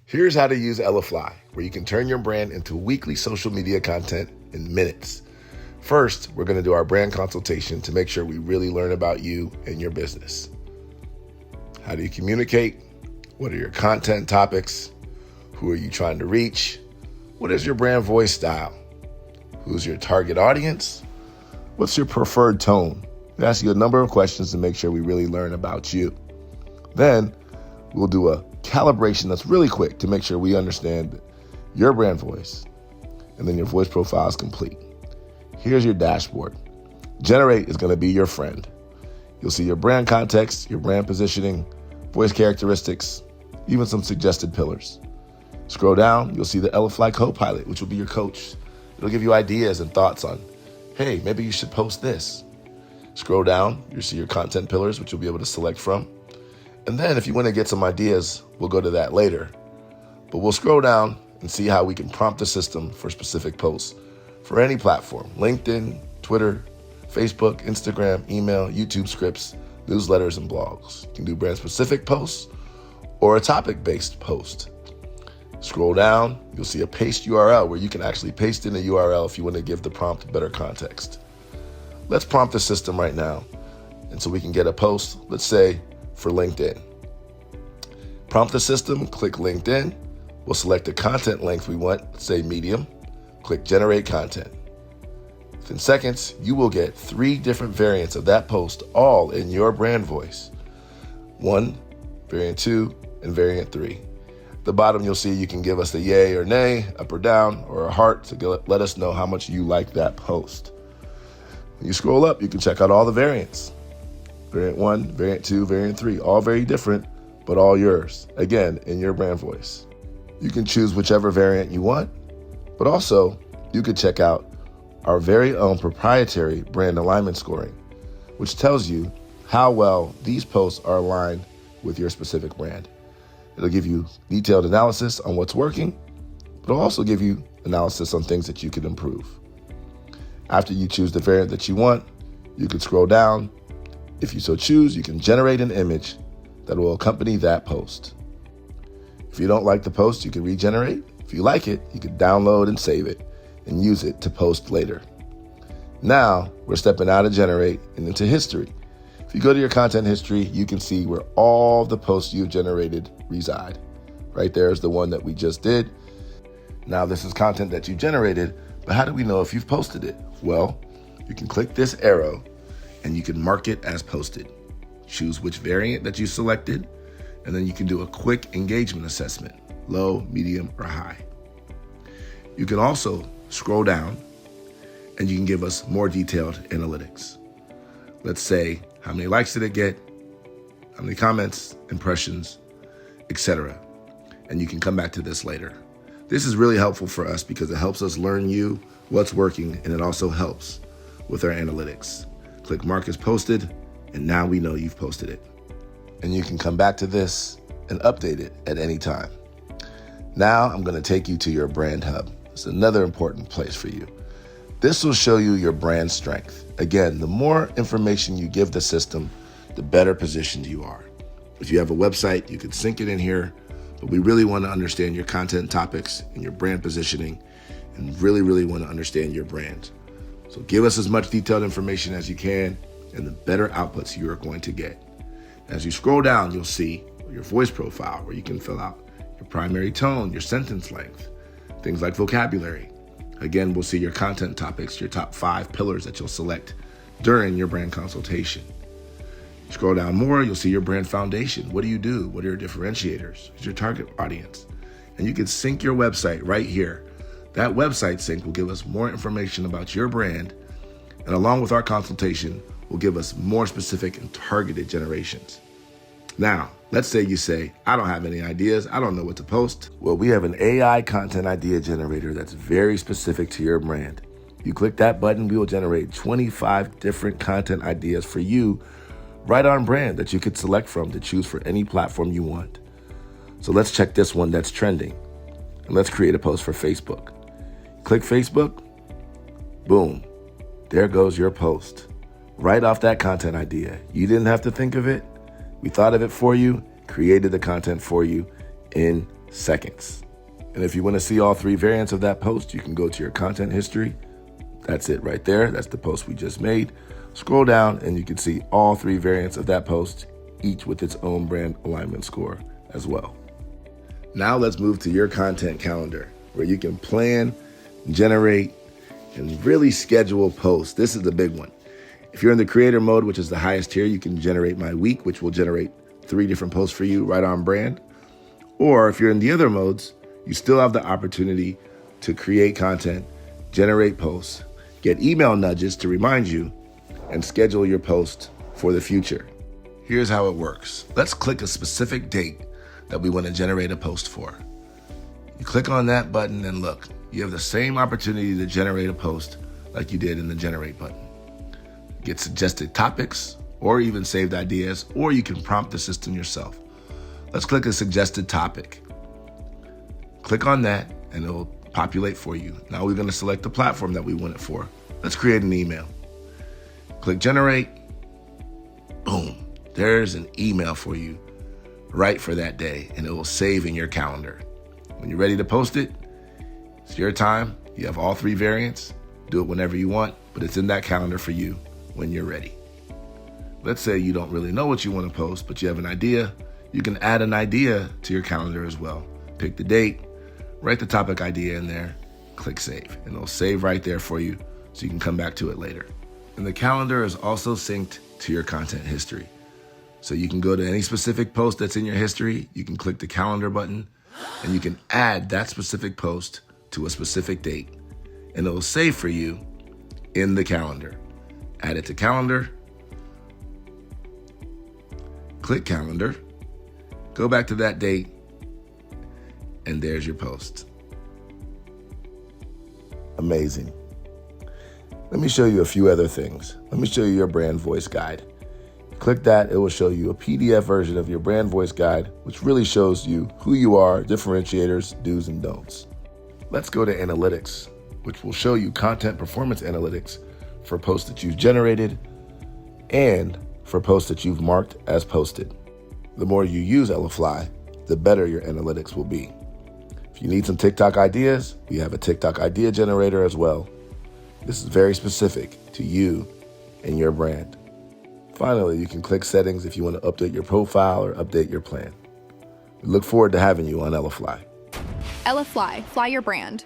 Here's how to use ELLIFLY, where you can turn your brand into weekly social media content in minutes. First, we're going to do our brand consultation to make sure we really learn about you and your business. How do you communicate? What are your content topics? Who are you trying to reach? What is your brand voice style? Who's your target audience? What's your preferred tone? We ask you a number of questions to make sure we really learn about you. Then we'll do a calibration that's really quick to make sure we understand your brand voice. And then your voice profile is complete. Here's your dashboard. Generate is going to be your friend. You'll see your brand context, your brand positioning, voice characteristics, even some suggested pillars. Scroll down, you'll see the ELLIFLY Copilot, which will be your coach. It'll give you ideas and thoughts on, hey, maybe you should post this. Scroll down, you'll see your content pillars, which you'll be able to select from. And then if you want to get some ideas, we'll go to that later. But we'll scroll down and see how we can prompt the system for specific posts for any platform: LinkedIn, Twitter, Facebook, Instagram, email, YouTube scripts, newsletters, and blogs. You can do brand-specific posts or a topic-based post. Scroll down, you'll see a paste URL where you can actually paste in a URL if you want to give the prompt better context. Let's prompt the system right now. And so we can get a post, let's say, for LinkedIn. Prompt the system, click LinkedIn. We'll select the content length we want, let's say medium. Click generate content. Within seconds, you will get 3 different variants of that post, all in your brand voice. 1, variant 2, and variant 3. At the bottom, you'll see you can give us a yay or nay, up or down, or a heart to let us know how much you like that post. When you scroll up, you can check out all the variants. Variant 1, variant 2, variant 3, all very different, but all yours. Again, in your brand voice. You can choose whichever variant you want, but also you could check out our very own proprietary brand alignment scoring, which tells you how well these posts are aligned with your specific brand. It'll give you detailed analysis on what's working, but it'll also give you analysis on things that you can improve. After you choose the variant that you want, you can scroll down. If you so choose, you can generate an image that will accompany that post. If you don't like the post, you can regenerate. If you like it, you can download and save it and use it to post later. Now, we're stepping out of generate and into history. If you go to your content history, you can see where all the posts you've generated reside. Right there is the one that we just did. Now, this is content that you generated, but how do we know if you've posted it? Well, you can click this arrow and you can mark it as posted. Choose which variant that you selected, and then you can do a quick engagement assessment, low, medium, or high. You can also scroll down and you can give us more detailed analytics. Let's say, how many likes did it get? How many comments, impressions, etc. And you can come back to this later. This is really helpful for us because it helps us learn you, what's working, and it also helps with our analytics. Click mark as posted, and now we know you've posted it. And you can come back to this and update it at any time. Now I'm going to take you to your brand hub. It's another important place for you. This will show you your brand strength. Again, the more information you give the system, the better positioned you are. If you have a website, you can sync it in here, but we really want to understand your content topics and your brand positioning, and really want to understand your brand. So give us as much detailed information as you can, and the better outputs you are going to get. As you scroll down, you'll see your voice profile, where you can fill out your primary tone, your sentence length, things like vocabulary. Again, we'll see your content topics, your top 5 pillars that you'll select during your brand consultation. Scroll down more, you'll see your brand foundation. What do you do? What are your differentiators? Who's your target audience? And you can sync your website right here. That website sync will give us more information about your brand, and along with our consultation, will give us more specific and targeted generations. Now, let's say you say, I don't have any ideas. I don't know what to post. Well, we have an AI content idea generator that's very specific to your brand. You click that button, we will generate 25 different content ideas for you right on brand that you could select from to choose for any platform you want. So let's check this one that's trending. And let's create a post for Facebook. Click Facebook. Boom. There goes your post. Right off that content idea. You didn't have to think of it. We thought of it for you, created the content for you in seconds. And if you want to see all 3 variants of that post, you can go to your content history. That's it right there. That's the post we just made. Scroll down and you can see all 3 variants of that post, each with its own brand alignment score as well. Now let's move to your content calendar, where you can plan, generate, and really schedule posts. This is the big one. If you're in the creator mode, which is the highest tier, you can generate my week, which will generate 3 different posts for you right on brand. Or if you're in the other modes, you still have the opportunity to create content, generate posts, get email nudges to remind you, and schedule your post for the future. Here's how it works. Let's click a specific date that we want to generate a post for. You click on that button and look, you have the same opportunity to generate a post like you did in the generate button. Get suggested topics or even saved ideas, or you can prompt the system yourself. Let's click a suggested topic. Click on that and it'll populate for you. Now we're going to select the platform that we want it for. Let's create an email. Click generate. Boom. There's an email for you right for that day, and it will save in your calendar. When you're ready to post it, it's your time. You have all 3 variants. Do it whenever you want, but it's in that calendar for you when you're ready. Let's say you don't really know what you want to post, but you have an idea. You can add an idea to your calendar as well. Pick the date, write the topic idea in there, click save, and it'll save right there for you so you can come back to it later. And the calendar is also synced to your content history. So you can go to any specific post that's in your history, you can click the calendar button, and you can add that specific post to a specific date, and it will save for you in the calendar. Add it to calendar, click calendar, go back to that date, and there's your post. Amazing. Let me show you a few other things. Let me show you your brand voice guide. Click that, it will show you a PDF version of your brand voice guide, which really shows you who you are, differentiators, do's and don'ts. Let's go to analytics, which will show you content performance analytics for posts that you've generated and for posts that you've marked as posted. The more you use ELLIFLY, the better your analytics will be. If you need some TikTok ideas, we have a TikTok idea generator as well. This is very specific to you and your brand. Finally, you can click settings if you want to update your profile or update your plan. We look forward to having you on ELLIFLY. ELLIFLY, fly your brand.